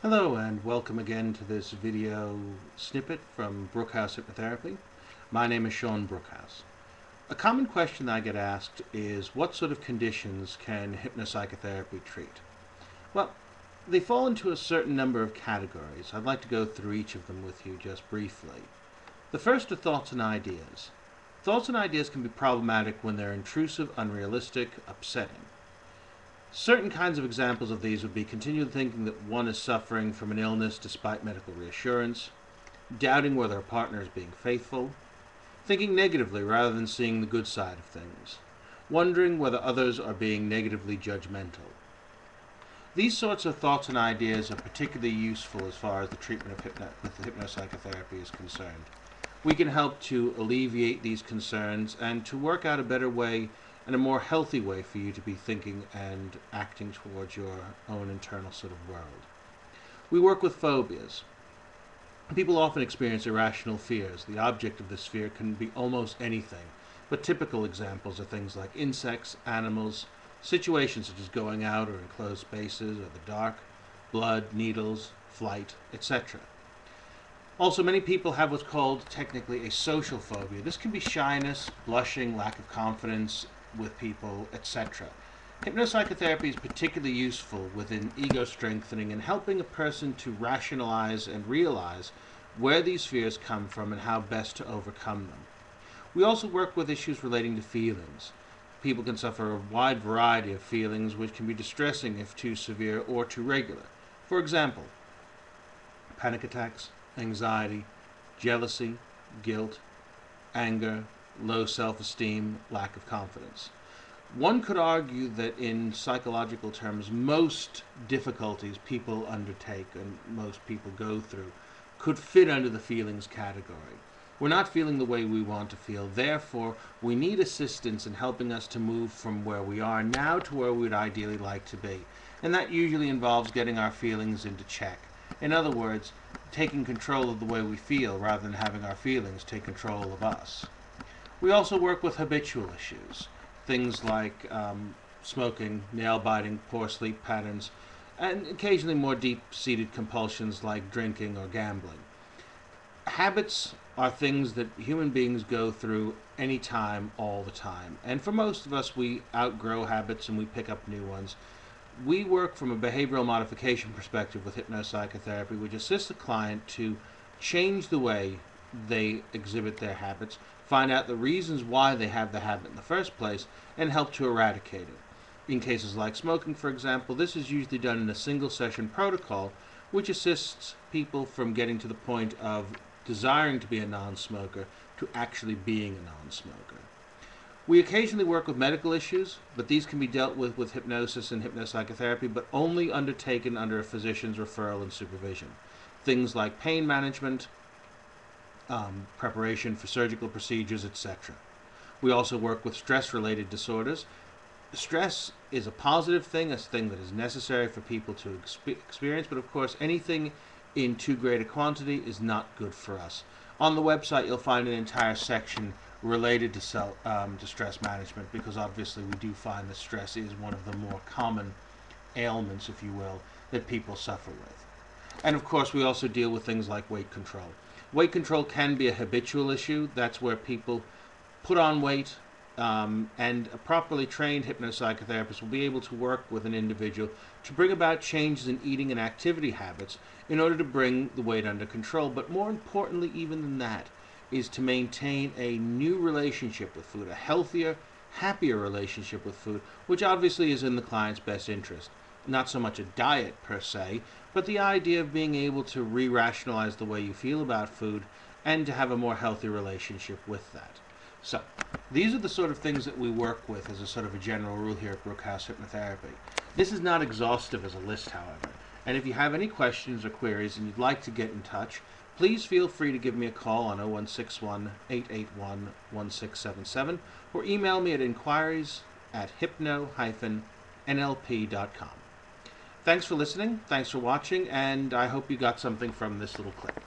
Hello and welcome again to this video snippet from Brookhouse Hypnotherapy. My name is Shaun Brookhouse. A common question that I get asked is, what sort of conditions can hypno-psychotherapy treat? Well, they fall into a certain number of categories. I'd like to go through each of them with you just briefly. The first are thoughts and ideas. Thoughts and ideas can be problematic when they're intrusive, unrealistic, upsetting. Certain kinds of examples of these would be continued thinking that one is suffering from an illness despite medical reassurance, doubting whether a partner is being faithful, thinking negatively rather than seeing the good side of things, wondering whether others are being negatively judgmental. These sorts of thoughts and ideas are particularly useful as far as the treatment of hypnopsychotherapy is concerned. We can help to alleviate these concerns and to work out a better way and a more healthy way for you to be thinking and acting towards your own internal sort of world. We work with phobias. People often experience irrational fears. The object of this fear can be almost anything, but typical examples are things like insects, animals, situations such as going out or in closed spaces or the dark, blood, needles, flight, etc. Also, many people have what's called technically a social phobia. This can be shyness, blushing, lack of confidence with people, etc. Hypnopsychotherapy is particularly useful within ego strengthening and helping a person to rationalize and realize where these fears come from and how best to overcome them. We also work with issues relating to feelings. People can suffer a wide variety of feelings which can be distressing if too severe or too regular. For example, panic attacks, anxiety, jealousy, guilt, anger, low self-esteem, lack of confidence. One could argue that in psychological terms, most difficulties people undertake and most people go through could fit under the feelings category. We're not feeling the way we want to feel, therefore we need assistance in helping us to move from where we are now to where we'd ideally like to be. And that usually involves getting our feelings into check. In other words, taking control of the way we feel rather than having our feelings take control of us. We also work with habitual issues, things like smoking, nail biting, poor sleep patterns, and occasionally more deep-seated compulsions like drinking or gambling. Habits are things that human beings go through anytime, all the time. And for most of us, we outgrow habits and we pick up new ones. We work from a behavioral modification perspective with hypnopsychotherapy, which assists the client to change the way they exhibit their habits, find out the reasons why they have the habit in the first place, and help to eradicate it. In cases like smoking, for example, this is usually done in a single session protocol, which assists people from getting to the point of desiring to be a non-smoker to actually being a non-smoker. We occasionally work with medical issues, but these can be dealt with hypnosis and hypnopsychotherapy, but only undertaken under a physician's referral and supervision. Things like pain management, preparation for surgical procedures, etc. We also work with stress-related disorders. Stress is a positive thing, a thing that is necessary for people to experience, but of course anything in too great a quantity is not good for us. On the website you'll find an entire section related to stress management, because obviously we do find that stress is one of the more common ailments, if you will, that people suffer with. And of course we also deal with things like weight control. Weight control can be a habitual issue. That's where people put on weight, and a properly trained hypnopsychotherapist will be able to work with an individual to bring about changes in eating and activity habits in order to bring the weight under control. But more importantly even than that is to maintain a new relationship with food, a healthier, happier relationship with food, which obviously is in the client's best interest. Not so much a diet per se, but the idea of being able to re-rationalize the way you feel about food and to have a more healthy relationship with that. So, these are the sort of things that we work with as a sort of a general rule here at Brookhouse Hypnotherapy. This is not exhaustive as a list, however, and if you have any questions or queries and you'd like to get in touch, please feel free to give me a call on 0161-881-1677 or email me at inquiries@hypno-nlp.com. Thanks for listening, thanks for watching, and I hope you got something from this little clip.